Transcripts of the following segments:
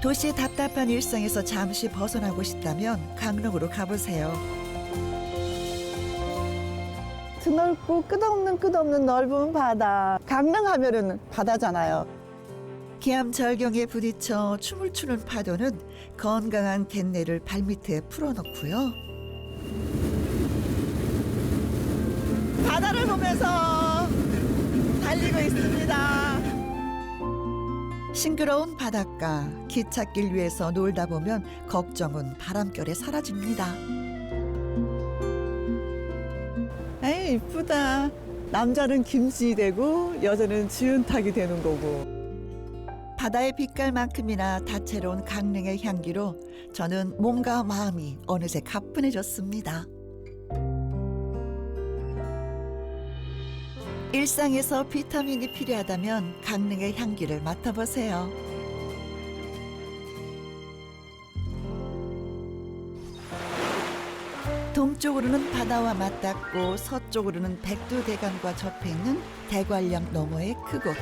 도시의 답답한 일상에서 잠시 벗어나고 싶다면 강릉으로 가보세요. 드넓고 끝없는 넓은 바다. 강릉 하면은 바다잖아요. 기암절경에 부딪혀 춤을 추는 파도는 건강한 갯내를 발밑에 풀어놓고요. 바다를 보면서 달리고 있습니다. 싱그러운 바닷가, 기찻길 위에서 놀다 보면 걱정은 바람결에 사라집니다. 에이, 이쁘다. 남자는 김씨 되고 여자는 지은탁이 되는 거고. 바다의 빛깔만큼이나 다채로운 강릉의 향기로 저는 몸과 마음이 어느새 가뿐해졌습니다. 일상에서 비타민이 필요하다면 강릉의 향기를 맡아보세요. 동쪽으로는 바다와 맞닿고 서쪽으로는 백두대간과 접해있는 대관령 너머의 그곳.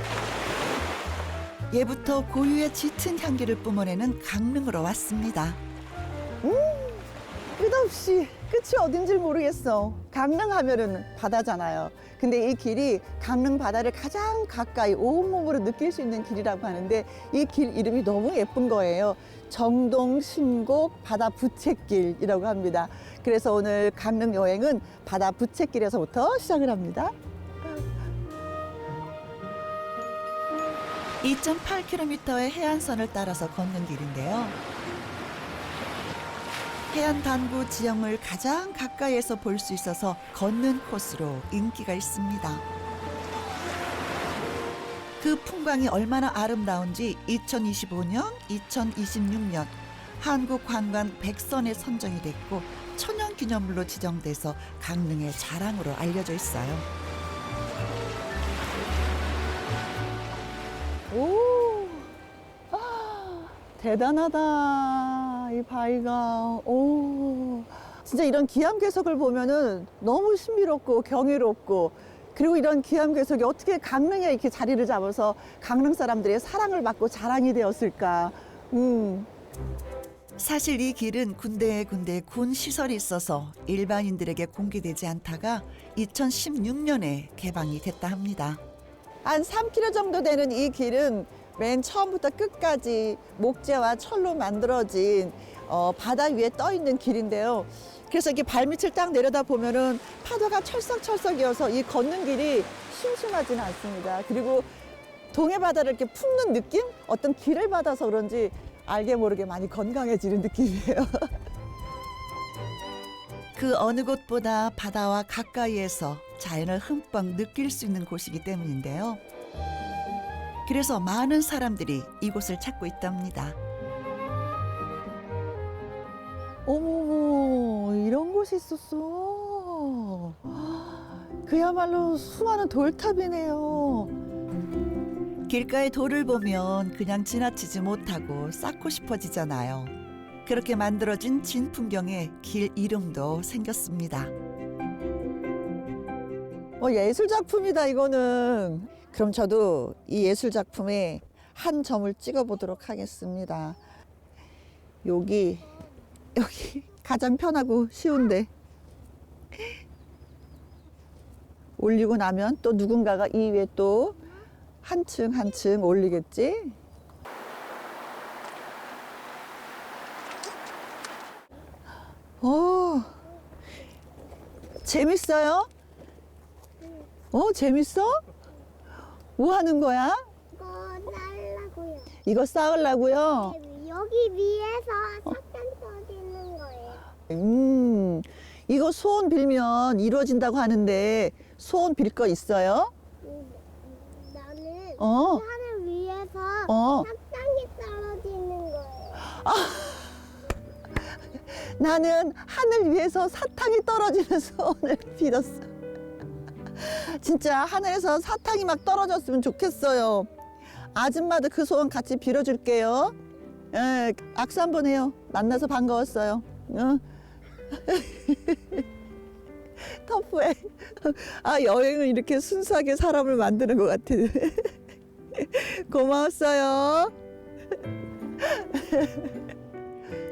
예부터 고유의 짙은 향기를 뿜어내는 강릉으로 왔습니다. 끝없이 끝이 어딘지 모르겠어. 강릉 하면은 바다잖아요. 근데 이 길이 강릉 바다를 가장 가까이 온몸으로 느낄 수 있는 길이라고 하는데 이 길 이름이 너무 예쁜 거예요. 정동신곡 바다 부채길이라고 합니다. 그래서 오늘 강릉 여행은 바다 부채길에서부터 시작을 합니다. 2.8km의 해안선을 따라서 걷는 길인데요. 해안 단구 지형을 가장 가까이에서 볼 수 있어서 걷는 코스로 인기가 있습니다. 그 풍광이 얼마나 아름다운지 2025년, 2026년 한국관광 100선에 선정이 됐고 천연기념물로 지정돼서 강릉의 자랑으로 알려져 있어요. 오, 아, 대단하다. 이 바위가. 오, 진짜 이런 기암괴석을 보면은 너무 신비롭고 경이롭고, 그리고 이런 기암괴석이 어떻게 강릉에 이렇게 자리를 잡아서 강릉 사람들의 사랑을 받고 자랑이 되었을까. 사실 이 길은 군데군데 군 시설이 있어서 일반인들에게 공개되지 않다가 2016년에 개방이 됐다 합니다. 한 3km 정도 되는 이 길은 맨 처음부터 끝까지 목재와 철로 만들어진 바다 위에 떠 있는 길인데요. 그래서 이렇게 발밑을 딱 내려다 보면은 파도가 철썩철썩이어서 이 걷는 길이 심심하지는 않습니다. 그리고 동해 바다를 이렇게 품는 느낌? 어떤 길을 받아서 그런지 알게 모르게 많이 건강해지는 느낌이에요. 그 어느 곳보다 바다와 가까이에서 자연을 흠뻑 느낄 수 있는 곳이기 때문인데요. 그래서 많은 사람들이 이곳을 찾고 있답니다. 어머머, 이런 곳이 있었어. 그야말로 수많은 돌탑이네요. 길가의 돌을 보면 그냥 지나치지 못하고 쌓고 싶어지잖아요. 그렇게 만들어진 진풍경에 길 이름도 생겼습니다. 예술 작품이다 이거는. 그럼 저도 이 예술 작품에 한 점을 찍어 보도록 하겠습니다. 여기 가장 편하고 쉬운데 올리고 나면 또 누군가가 이 위에 또 한층 한층 올리겠지. 재밌어요? 재밌어? 뭐 하는 거야? 이거 날라고요. 이거 쌓으려고요? 여기 위에서 석탄 터지는 거예요. 이거 소원 빌면 이루어진다고 하는데 소원 빌 거 있어요? 나는 어. 그 하늘 위에서 어. 석탄이 떨어지는 거예요. 나는 하늘 위에서 사탕이 떨어지는 소원을 빌었어. 진짜 하늘에서 사탕이 막 떨어졌으면 좋겠어요. 아줌마도 그 소원 같이 빌어줄게요. 예, 악수 한번 해요. 만나서 반가웠어요. 터프해. 여행은 이렇게 순수하게 사람을 만드는 것 같아. 고마웠어요.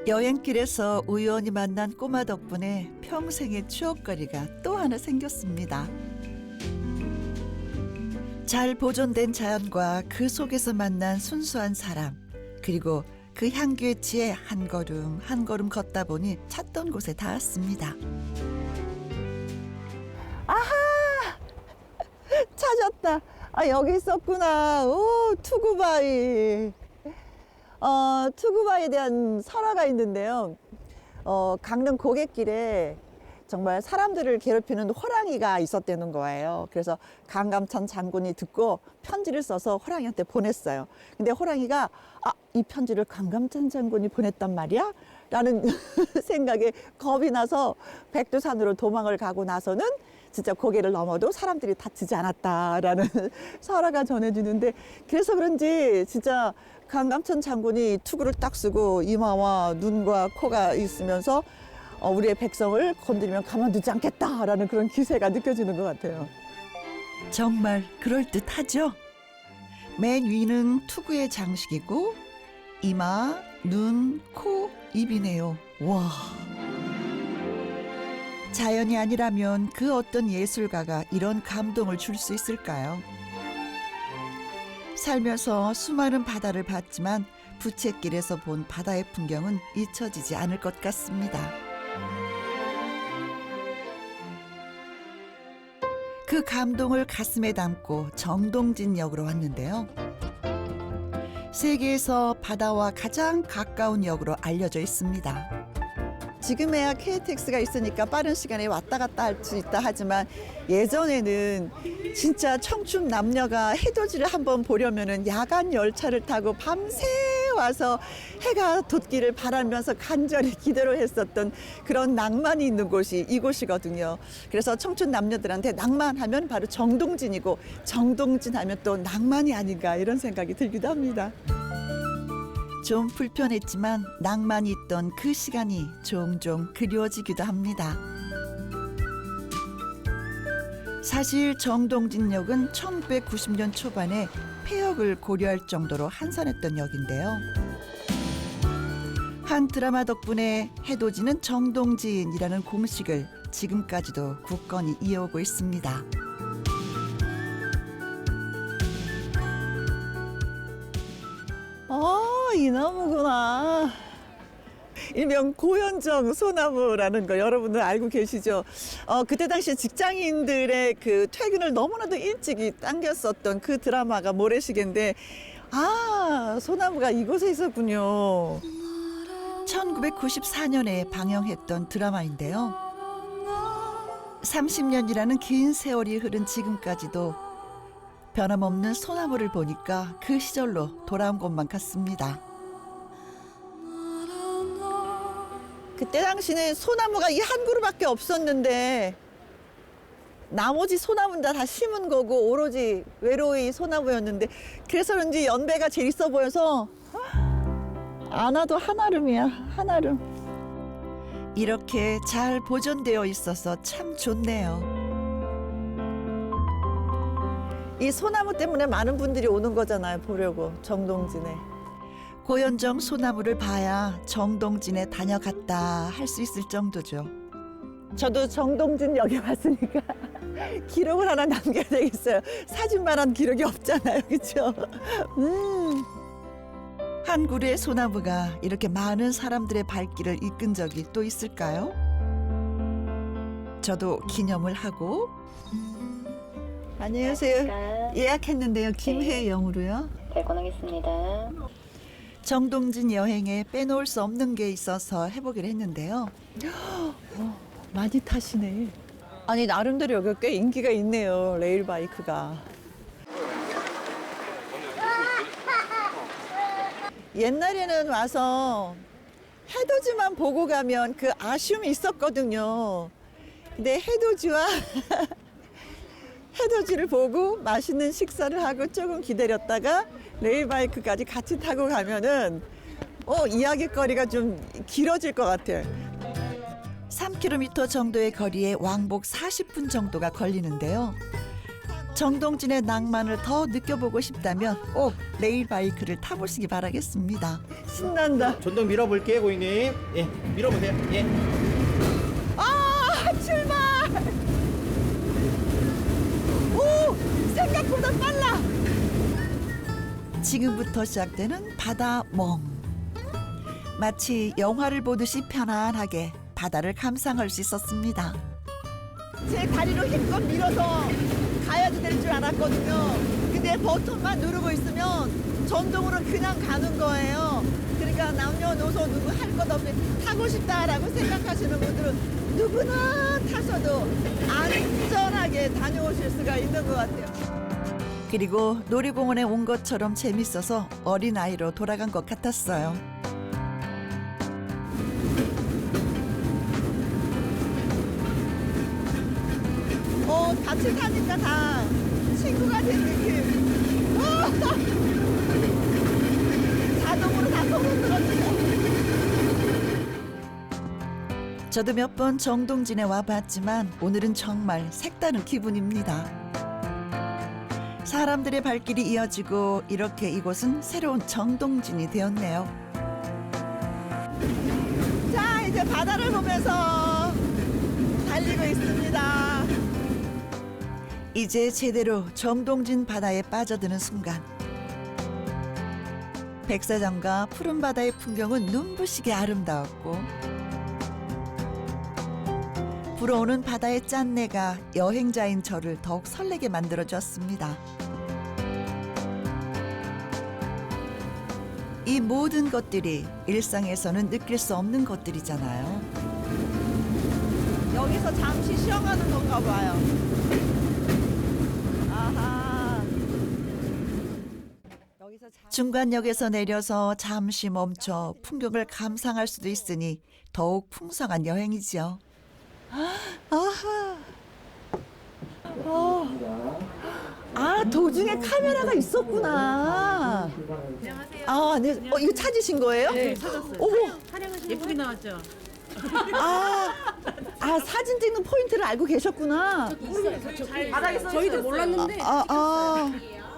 여행길에서 우연히 만난 꼬마 덕분에 평생의 추억거리가 또 하나 생겼습니다. 잘 보존된 자연과 그 속에서 만난 순수한 사람, 그리고 그 향기에 취해 한 걸음 한 걸음 걷다 보니 찾던 곳에 닿았습니다. 찾았다. 아, 여기 있었구나. 오, 투구바위. 투구바위에 대한 설화가 있는데요. 강릉 고갯길에 정말 사람들을 괴롭히는 호랑이가 있었다는 거예요. 그래서 강감찬 장군이 듣고 편지를 써서 호랑이한테 보냈어요. 근데 호랑이가 이 편지를 강감찬 장군이 보냈단 말이야? 라는 생각에 겁이 나서 백두산으로 도망을 가고 나서는 진짜 고개를 넘어도 사람들이 다치지 않았다라는 설화가 전해지는데, 그래서 그런지 진짜 강감찬 장군이 투구를 딱 쓰고 이마와 눈과 코가 있으면서 우리의 백성을 건드리면 가만두지 않겠다라는 그런 기세가 느껴지는 것 같아요. 정말 그럴듯하죠? 맨 위는 투구의 장식이고 이마, 눈, 코, 입이네요. 와. 자연이 아니라면 그 어떤 예술가가 이런 감동을 줄 수 있을까요? 살면서 수많은 바다를 봤지만 부채길에서 본 바다의 풍경은 잊혀지지 않을 것 같습니다. 그 감동을 가슴에 담고 정동진역으로 왔는데요. 세계에서 바다와 가장 가까운 역으로 알려져 있습니다. 지금에야 KTX가 있으니까 빠른 시간에 왔다 갔다 할 수 있다 하지만, 예전에는 진짜 청춘 남녀가 해돋이를 한번 보려면은 야간 열차를 타고 밤새 와서 해가 돋기를 바라면서 간절히 기대를 했었던 그런 낭만이 있는 곳이 이곳이거든요. 그래서 청춘 남녀들한테 낭만하면 바로 정동진이고, 정동진 하면 또 낭만이 아닌가 이런 생각이 들기도 합니다. 좀 불편했지만 낭만이 있던 그 시간이 종종 그리워지기도 합니다. 사실 정동진역은 1990년 초반에 폐역을 고려할 정도로 한산했던 역인데요. 한 드라마 덕분에 해돋이는 정동진이라는 공식을 지금까지도 굳건히 이어오고 있습니다. 이 나무구나. 일명 고현정 소나무라는 거 여러분들 알고 계시죠? 그때 당시에 직장인들의 그 퇴근을 너무나도 일찍이 당겼었던 그 드라마가 모래시계인데, 소나무가 이곳에 있었군요. 1994년에 방영했던 드라마인데요. 30년이라는 긴 세월이 흐른 지금까지도 변함없는 소나무를 보니까 그 시절로 돌아온 것만 같습니다. 그때 당시는 소나무가 이 한 그루밖에 없었는데, 나머지 소나무는 다 심은 거고 오로지 외로이 소나무였는데, 그래서 그런지 연배가 제일 있어 보여서 안 와도 한아름이야, 한아름. 이렇게 잘 보존되어 있어서 참 좋네요. 이 소나무 때문에 많은 분들이 오는 거잖아요, 보려고, 정동진에. 고현정 소나무를 봐야 정동진에 다녀갔다 할 수 있을 정도죠. 저도 정동진역에 왔으니까 기록을 하나 남겨야 되겠어요. 사진만한 기록이 없잖아요, 그렇죠? 한 그루의 소나무가 이렇게 많은 사람들의 발길을 이끈 적이 또 있을까요? 저도 기념을 하고. 안녕하세요. 예약했는데요, 김혜영으로요. 잘 권하겠습니다. 정동진 여행에 빼놓을 수 없는 게 있어서 해보기로 했는데요. 많이 타시네. 아니, 나름대로 여기 꽤 인기가 있네요, 레일바이크가. 옛날에는 와서 해돋이만 보고 가면 그 아쉬움이 있었거든요. 근데 해돋이와 해돋이를 보고 맛있는 식사를 하고 조금 기다렸다가 레일바이크까지 같이 타고 가면은 이야기거리가 좀 길어질 것 같아요. 3km 정도의 거리에 왕복 40분 정도가 걸리는데요. 정동진의 낭만을 더 느껴보고 싶다면 꼭 레일바이크를 타보시기 바라겠습니다. 신난다. 전동 밀어볼게요, 고객님. 예, 밀어보세요. 예. 아, 출발! 오, 생각보다 빨라. 지금부터 시작되는 바다 멍. 마치 영화를 보듯이 편안하게 바다를 감상할 수 있었습니다. 제 다리로 힘껏 밀어서 가야지 될 줄 알았거든요. 근데 버튼만 누르고 있으면 전동으로 그냥 가는 거예요. 그러니까 남녀노소 누구 할 것 없이 타고 싶다라고 생각하시는 분들은 누구나 타셔도 안전하게 다녀오실 수가 있는 것 같아요. 그리고 놀이공원에 온 것처럼 재밌어서 어린아이로 돌아간 것 같았어요. 같이 타니까 다 친구가 된 느낌. 자동으로 다 손을 들어주고. 저도 몇 번 정동진에 와봤지만 오늘은 정말 색다른 기분입니다. 사람들의 발길이 이어지고 이렇게 이곳은 새로운 정동진이 되었네요. 자, 이제 바다를 보면서 달리고 있습니다. 이제 제대로 정동진 바다에 빠져드는 순간 백사장과 푸른 바다의 풍경은 눈부시게 아름다웠고 불어오는 바다의 짠내가 여행자인 저를 더욱 설레게 만들어주었습니다. 이 모든 것들이 일상에서는 느낄 수 없는 것들이잖아요. 여기서 잠시 쉬어가는 건가 봐요. 아하. 여기서 중간역에서 내려서 잠시 멈춰 풍경을 감상할 수도 있으니 더욱 풍성한 여행이지요. 아하. 아, 도중에 카메라가 있었구나. 안녕하세요. 아, 네. 이거 찾으신 거예요? 네, 찾았어요. 어머. 예쁘게 나왔죠? 사진 찍는 포인트를 알고 계셨구나. 바닥에 저희도 몰랐는데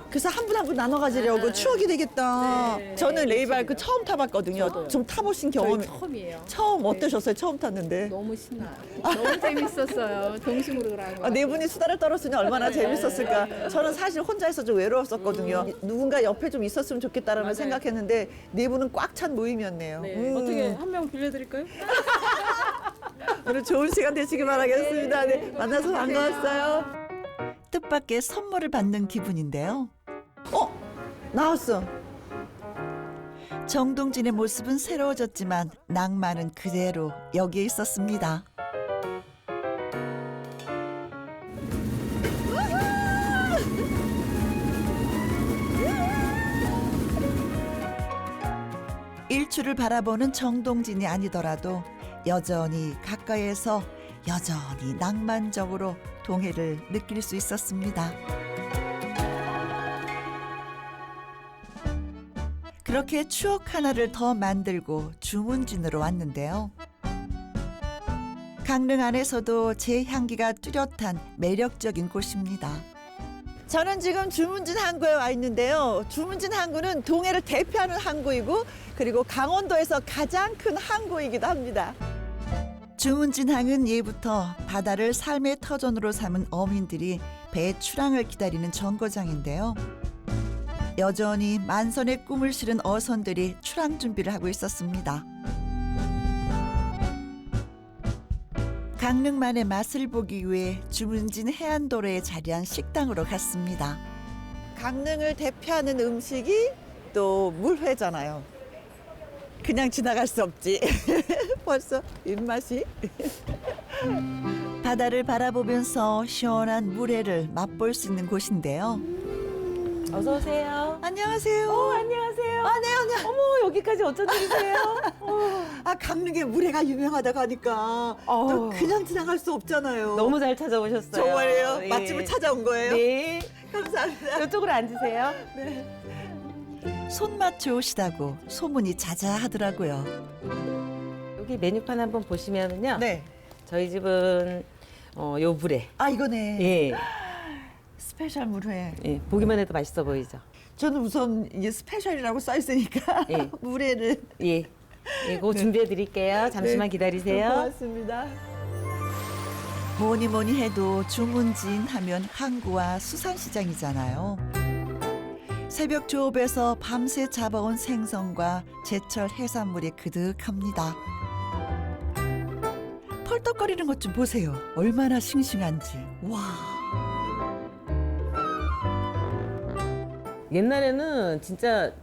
그래서 한 분 한 분 나눠 가지려고 추억이 되겠다. 네. 저는 레이바이크 처음 타봤거든요. 저도요. 좀 타보신 저희 경험이 처음이에요. 처음 네. 어떠셨어요? 처음 탔는데. 너무 신나요. 너무 재밌었어요. 동심으로 가는 거. 네 분이 수다를 떨었으니 얼마나 재밌었을까. 저는 사실 혼자서 좀 외로웠었거든요. 누군가 옆에 좀 있었으면 좋겠다라는 맞아요. 생각했는데 네 분은 꽉 찬 모임이었네요. 네. 어떻게 한 명 빌려드릴까요? 오늘 좋은 시간 되시기 바라겠습니다. 네, 만나서 반가웠어요. 뜻밖의 선물을 받는 기분인데요. 나왔어. 정동진의 모습은 새로워졌지만 낭만은 그대로 여기에 있었습니다. 일출을 바라보는 정동진이 아니더라도 여전히 가까이에서 여전히 낭만적으로 동해를 느낄 수 있었습니다. 그렇게 추억 하나를 더 만들고 주문진으로 왔는데요. 강릉 안에서도 제 향기가 뚜렷한 매력적인 곳입니다. 저는 지금 주문진 항구에 와 있는데요. 주문진 항구는 동해를 대표하는 항구이고 그리고 강원도에서 가장 큰 항구이기도 합니다. 주문진항은 예부터 바다를 삶의 터전으로 삼은 어민들이 배 출항을 기다리는 정거장인데요. 여전히 만선의 꿈을 실은 어선들이 출항 준비를 하고 있었습니다. 강릉만의 맛을 보기 위해 주문진 해안도로에 자리한 식당으로 갔습니다. 강릉을 대표하는 음식이 또 물회잖아요. 그냥 지나갈 수 없지. 벌써 입맛이. 바다를 바라보면서 시원한 물회를 맛볼 수 있는 곳인데요. 어서 오세요. 안녕하세요. 안녕하세요. 아, 네, 안녕. 어머, 여기까지 어쩐 일이세요? 강릉에 물회가 유명하다고 하니까 또 그냥 지나갈 수 없잖아요. 너무 잘 찾아오셨어요. 정말요? 예. 맛집을 찾아온 거예요? 네. 감사합니다. 이쪽으로 앉으세요. 손맛 좋으시다고 소문이 자자하더라고요. 여기 메뉴판 한번 보시면은요. 네. 저희 집은 요 물에. 아, 이거네. 예. 스페셜 물회. 예, 보기만 해도 맛있어 보이죠. 저는 우선 이게 스페셜이라고 써 있으니까 예. 물회를. 예. 이거 준비해 드릴게요. 잠시만 기다리세요. 고맙습니다. 뭐니 뭐니 해도 주문진 하면 항구와 수산시장이잖아요. 새벽 조업에서 밤새 잡아온 생선과 제철 해산물이 그득합니다. 펄떡거리는 것 좀 보세요. 얼마나 싱싱한지. 와. 옛날에는 진짜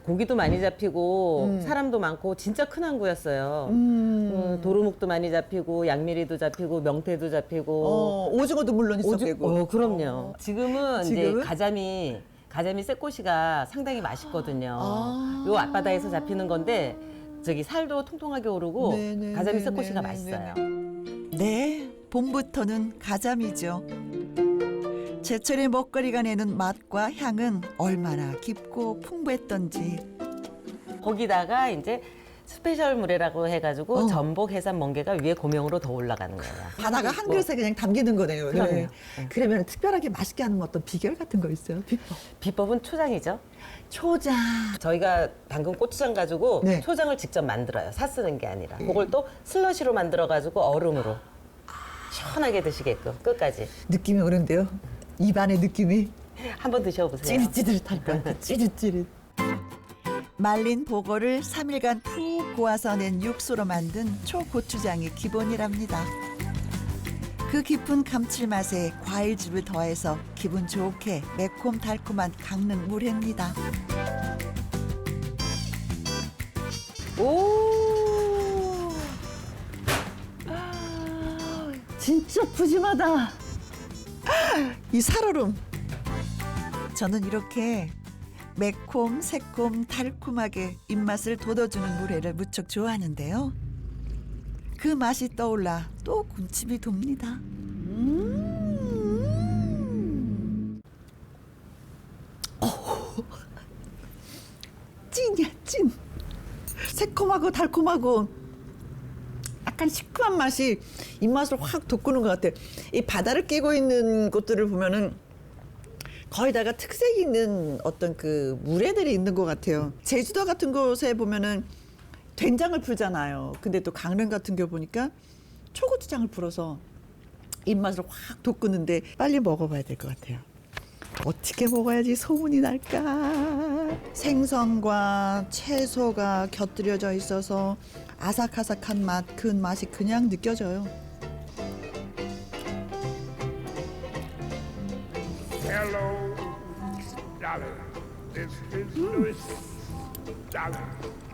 고기도 많이 잡히고 사람도 많고 진짜 큰 항구였어요. 도루묵도 많이 잡히고 양미리도 잡히고 명태도 잡히고 오징어도 물론 있었고. 그럼요. 지금은 이제 지금은? 가자미 새꼬시가 상당히 맛있거든요. 요 앞바다에서 잡히는 건데 저기 살도 통통하게 오르고 네네, 가자미 네네, 새꼬시가 네네, 맛있어요. 네, 봄부터는 가자미죠. 제철의 먹거리가 내는 맛과 향은 얼마나 깊고 풍부했던지. 거기다가 이제 스페셜 물회라고 해가지고 전복, 해삼, 멍게가 위에 고명으로 더 올라가는 거예요. 바다가 한 그릇에 그냥 담기는 거네요. 그럼요. 네. 그러면 특별하게 맛있게 하는 어떤 비결 같은 거 있어요? 비법. 비법은 초장이죠. 초장. 저희가 방금 고추장 가지고 네. 초장을 직접 만들어요. 사 쓰는 게 아니라. 그걸 또 슬러시로 만들어가지고 얼음으로 시원하게 드시게끔 끝까지. 느낌이 오는데요. 입안의 느낌이 한번 드셔보세요. 찌릿찌릿할 것 같아. 찌릿찌릿. 말린 보고를 3일간 푹 고아서 낸 육수로 만든 초고추장이 기본이랍니다. 그 깊은 감칠맛에 과일즙을 더해서 기분 좋게 매콤달콤한 강릉 물회입니다. 오. 진짜 푸짐하다. 이 살얼음. 저는 이렇게 매콤, 새콤, 달콤하게 입맛을 돋워주는 물회를 무척 좋아하는데요. 그 맛이 떠올라 또 군침이 돕니다. 찐이야 찐. 새콤하고 달콤하고 약간 시큼한 맛이 입맛을 확 돋구는 것 같아. 이 바다를 끼고 있는 곳들을 보면은 거의다가 특색 있는 어떤 그 물회들이 있는 것 같아요. 제주도 같은 곳에 보면은 된장을 풀잖아요. 근데 또 강릉 같은 경우 보니까 초고추장을 풀어서 입맛을 확 돋구는데 빨리 먹어봐야 될 것 같아요. 어떻게 먹어야지 소문이 날까? 생선과 채소가 곁들여져 있어서 아삭아삭한 맛, 그 맛이 그냥 느껴져요. Hello, darling. This is Louis, darling.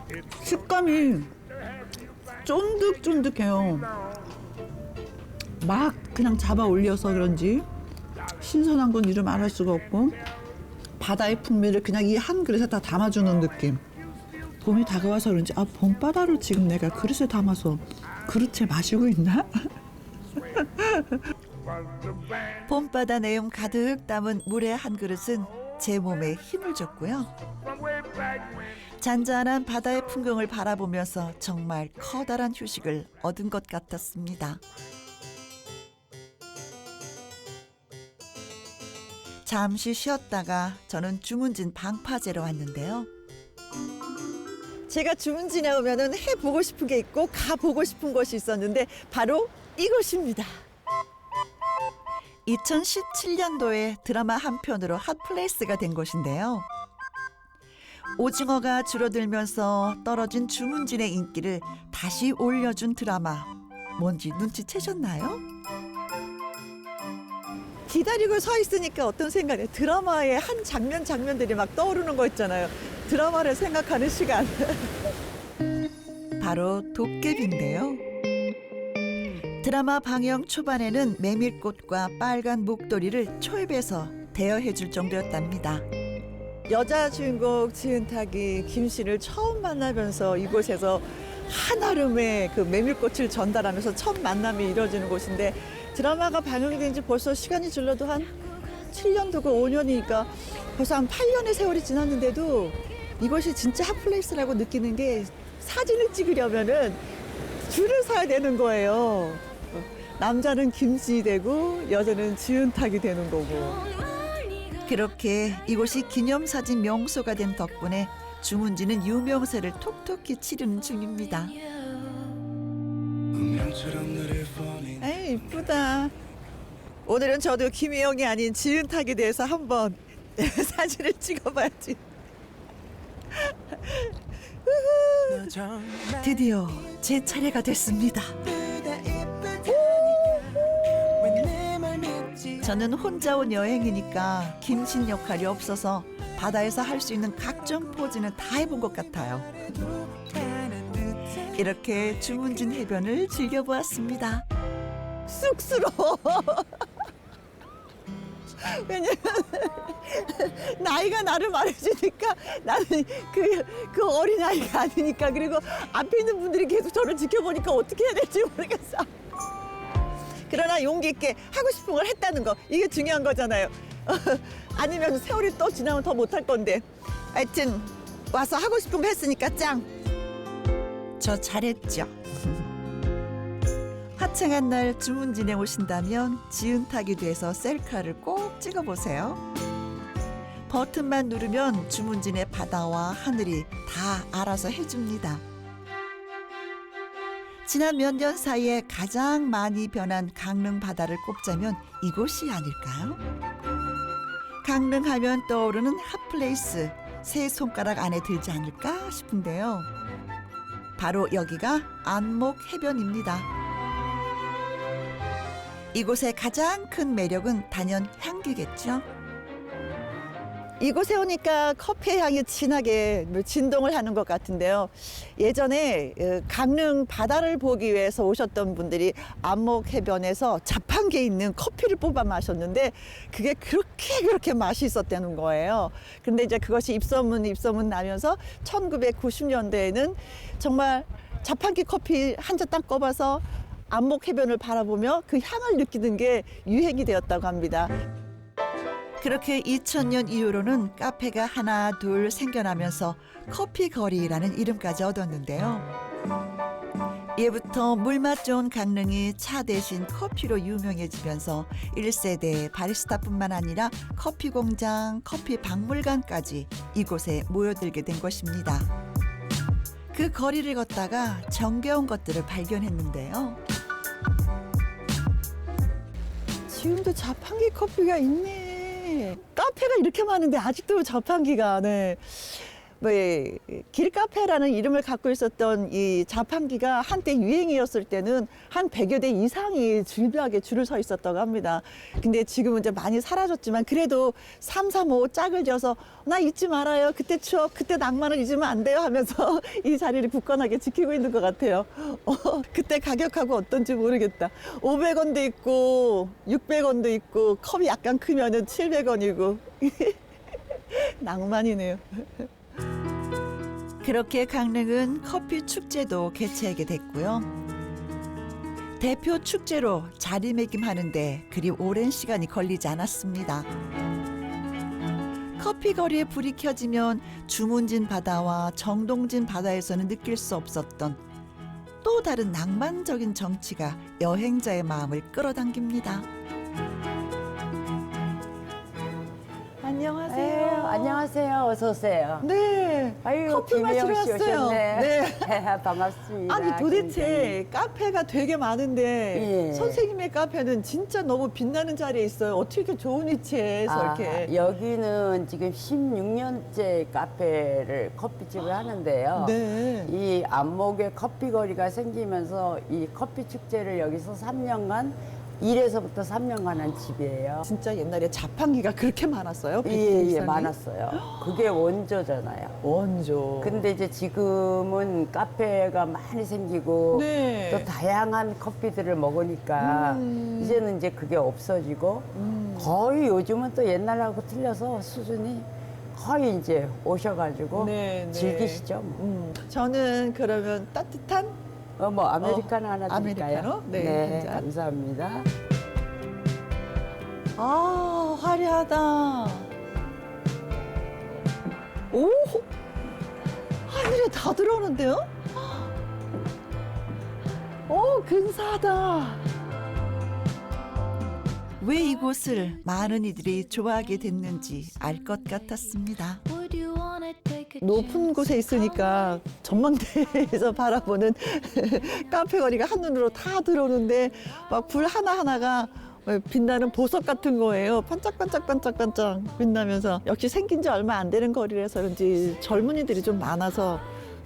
It's 식감이 쫀득쫀득해요. 막 그냥 잡아 올려서 그런지 신선한 건 이름 알 수가 없고 바다의 풍미를 그냥 이 한 그릇에 다 담아주는 느낌. 봄이 다가와서 그런지 봄바다를 지금 내가 그릇에 담아서 그릇에 마시고 있나? 봄바다 내용 가득 담은 물회 한 그릇은 제 몸에 힘을 줬고요. 잔잔한 바다의 풍경을 바라보면서 정말 커다란 휴식을 얻은 것 같았습니다. 잠시 쉬었다가 저는 주문진 방파제로 왔는데요. 제가 주문진에 오면은 해보고 싶은 게 있고 가보고 싶은 곳이 있었는데 바로 이곳입니다. 2017년도에 드라마 한 편으로 핫플레이스가 된 곳인데요. 오징어가 줄어들면서 떨어진 주문진의 인기를 다시 올려준 드라마. 뭔지 눈치채셨나요? 기다리고 서 있으니까 어떤 생각이 드라마의 한 장면들이 막 떠오르는 거 있잖아요. 드라마를 생각하는 시간. 바로 도깨비인데요. 드라마 방영 초반에는 메밀꽃과 빨간 목도리를 초입에서 대여해 줄 정도였답니다. 여자 주인공 지은탁이 김 씨를 처음 만나면서 이곳에서 한아름의 그 메밀꽃을 전달하면서 첫 만남이 이루어지는 곳인데 드라마가 방영된 지 벌써 시간이 줄어도 한 7년도고 5년이니까 벌써 한 8년의 세월이 지났는데도 이것이 진짜 핫플레이스라고 느끼는 게 사진을 찍으려면은 줄을 서야 되는 거예요. 남자는 김씨 되고 여자는 지은탁이 되는 거고. 그렇게 이곳이 기념사진 명소가 된 덕분에 주문진은 유명세를 톡톡히 치르는 중입니다. 에이 이쁘다. 오늘은 저도 김혜영이 아닌 지은탁에 대해서 한번 사진을 찍어봐야지. 드디어 제 차례가 됐습니다. 저는 혼자 온 여행이니까 김신 역할이 없어서 바다에서 할 수 있는 각종 포즈는 다 해본 것 같아요. 이렇게 주문진 해변을 즐겨보았습니다. 쑥스러워. 왜냐면 나이가 나를 말해주니까 나는 그 어린아이가 아니니까. 그리고 앞에 있는 분들이 계속 저를 지켜보니까 어떻게 해야 될지 모르겠어. 그러나 용기 있게 하고 싶은 걸 했다는 거, 이게 중요한 거잖아요. 아니면 세월이 또 지나면 더 못할 건데. 하여튼 와서 하고 싶은 거 했으니까 짱. 저 잘했죠. 화창한 날 주문진에 오신다면 지은탁이 돼서 셀카를 꼭 찍어보세요. 버튼만 누르면 주문진의 바다와 하늘이 다 알아서 해줍니다. 지난 몇 년 사이에 가장 많이 변한 강릉 바다를 꼽자면 이곳이 아닐까요? 강릉하면 떠오르는 핫플레이스, 세 손가락 안에 들지 않을까 싶은데요. 바로 여기가 안목 해변입니다. 이곳의 가장 큰 매력은 단연 향기겠죠. 이곳에 오니까 커피의 향이 진하게 진동을 하는 것 같은데요. 예전에 강릉 바다를 보기 위해서 오셨던 분들이 안목 해변에서 자판기에 있는 커피를 뽑아 마셨는데 그게 그렇게 맛이 있었다는 거예요. 근데 이제 그것이 입소문 나면서 1990년대에는 정말 자판기 커피 한 잔 딱 꼽아서 안목 해변을 바라보며 그 향을 느끼는 게 유행이 되었다고 합니다. 그렇게 2000년 이후로는 카페가 하나 둘 생겨나면서 커피 거리라는 이름까지 얻었는데요. 예부터 물맛 좋은 강릉이 차 대신 커피로 유명해지면서 1세대 바리스타뿐만 아니라 커피 공장, 커피 박물관까지 이곳에 모여들게 된 것입니다. 그 거리를 걷다가 정겨운 것들을 발견했는데요. 지금도 자판기 커피가 있네. 카페가 이렇게 많은데 아직도 자판기가. 네. 길카페라는 이름을 갖고 있었던 이 자판기가 한때 유행이었을 때는 한 100여 대 이상이 줄비하게 줄을 서 있었다고 합니다. 근데 지금은 이제 많이 사라졌지만 그래도 335 짝을 지어서 나 잊지 말아요. 그때 추억, 그때 낭만을 잊으면 안 돼요 하면서 이 자리를 굳건하게 지키고 있는 것 같아요. 그때 가격하고 어떤지 모르겠다. 500원도 있고 600원도 있고 컵이 약간 크면은 700원이고 낭만이네요. 그렇게 강릉은 커피 축제도 개최하게 됐고요. 대표 축제로 자리매김하는데 그리 오랜 시간이 걸리지 않았습니다. 커피 거리에 불이 켜지면 주문진 바다와 정동진 바다에서는 느낄 수 없었던 또 다른 낭만적인 정취가 여행자의 마음을 끌어당깁니다. 안녕하세요. 안녕하세요. 어서 오세요. 네. 아유, 커피 마시러 김혜영 씨 왔어요. 오셨네. 네. 반갑습니다. 아니 도대체 카페가 되게 많은데 예. 선생님의 카페는 진짜 너무 빛나는 자리에 있어요. 어떻게 이렇게 좋은 위치에서 이렇게. 여기는 지금 16년째 카페를 커피집을 하는데요. 네. 이 안목에 커피 거리가 생기면서 이 커피 축제를 여기서 3년간 1에서부터 3년간 한 집이에요. 진짜 옛날에 자판기가 그렇게 많았어요? 예, 이상이? 많았어요. 그게 원조잖아요. 원조. 근데 이제 지금은 카페가 많이 생기고 네. 또 다양한 커피들을 먹으니까 이제는 이제 그게 없어지고 거의 요즘은 또 옛날하고 틀려서 수준이 거의 이제 오셔가지고 네, 네. 즐기시죠. 뭐. 저는 그러면 따뜻한 뭐 아메리카노 하나 드릴까요? 아메리카노? 네, 한 잔. 감사합니다. 아, 화려하다. 오, 하늘에 다 들어오는데요? 오, 근사하다. 왜 이곳을 많은 이들이 좋아하게 됐는지 알 것 같았습니다. 높은 곳에 있으니까 전망대에서 바라보는 카페 거리가 한눈으로 다 들어오는데 막 불 하나하나가 빛나는 보석 같은 거예요. 반짝반짝반짝반짝 빛나면서 역시 생긴 지 얼마 안 되는 거리라서 그런지 젊은이들이 좀 많아서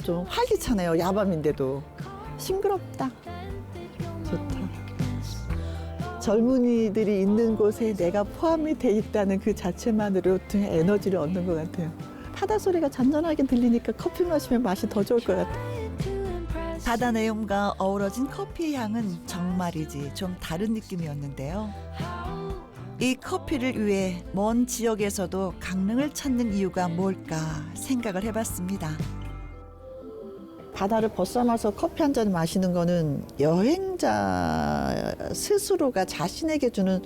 좀 활기차네요. 야밤인데도. 싱그럽다. 좋다. 젊은이들이 있는 곳에 내가 포함이 돼 있다는 그 자체만으로 좀 에너지를 얻는 것 같아요. 바다 소리가 잔잔하게 들리니까 커피 마시면 맛이 더 좋을 것 같아요. 바다 내음과 어우러진 커피의 향은 정말이지 좀 다른 느낌이었는데요. 이 커피를 위해 먼 지역에서도 강릉을 찾는 이유가 뭘까 생각을 해봤습니다. 바다를 벗어나서 커피 한 잔 마시는 거는 여행자 스스로가 자신에게 주는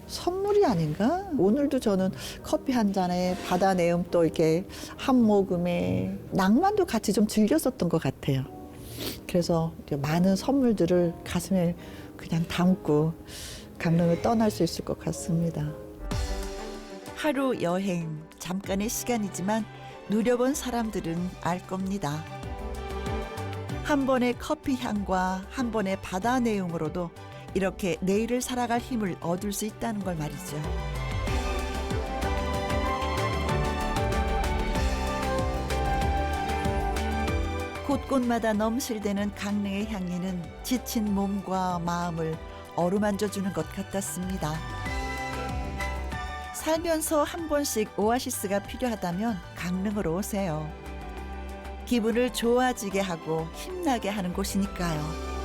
선물이 아닌가? 오늘도 저는 커피 한 잔에 바다 내음 또 이렇게 한 모금에 낭만도 같이 좀 즐겼었던 것 같아요. 그래서 많은 선물들을 가슴에 그냥 담고 강릉을 떠날 수 있을 것 같습니다. 하루 여행, 잠깐의 시간이지만 누려본 사람들은 알 겁니다. 한 번의 커피 향과 한 번의 바다 내음으로도 이렇게 내일을 살아갈 힘을 얻을 수 있다는 걸 말이죠. 곳곳마다 넘실대는 강릉의 향기는 지친 몸과 마음을 어루만져 주는 것 같았습니다. 살면서 한 번씩 오아시스가 필요하다면 강릉으로 오세요. 기분을 좋아지게 하고 힘나게 하는 곳이니까요.